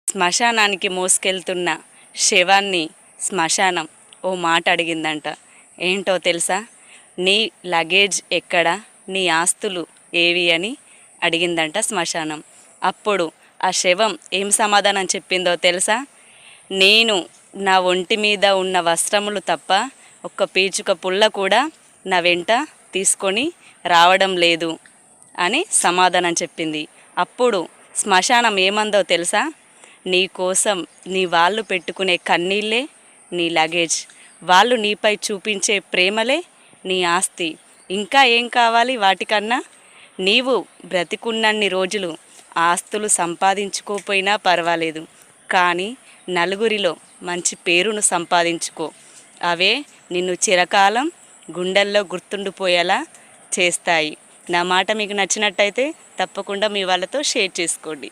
శ్మశానానికి మోసుకెళ్తున్న శవాన్ని శ్మశానం ఓ మాట అడిగిందంట. ఏంటో తెలుసా? నీ లగేజ్ ఎక్కడ, నీ ఆస్తులు ఏవి అని అడిగిందంట శ్మశానం. అప్పుడు ఆ శవం ఏం సమాధానం చెప్పిందో తెలుసా? నేను నా ఒంటి మీద ఉన్న వస్త్రములు తప్ప ఒక్క పీచుక పుల్ల కూడా నా వెంట తీసుకొని రావడం లేదు అని సమాధానం చెప్పింది. అప్పుడు శ్మశానం ఏమందో తెలుసా? నీ కోసం నీ వాళ్ళు పెట్టుకునే కన్నీళ్ళే నీ లగేజ్, వాళ్ళు నీపై చూపించే ప్రేమలే నీ ఆస్తి. ఇంకా ఏం కావాలి వాటికన్నా? నీవు బ్రతికున్నన్ని రోజులు ఆస్తులు సంపాదించుకోపోయినా పర్వాలేదు, కానీ నలుగురిలో మంచి పేరును సంపాదించుకో. అవే నిన్ను చిరకాలం గుండెల్లో గుర్తుండిపోయేలా చేస్తాయి. నా మాట మీకు నచ్చినట్టయితే తప్పకుండా మీ వాళ్ళతో షేర్ చేసుకోండి.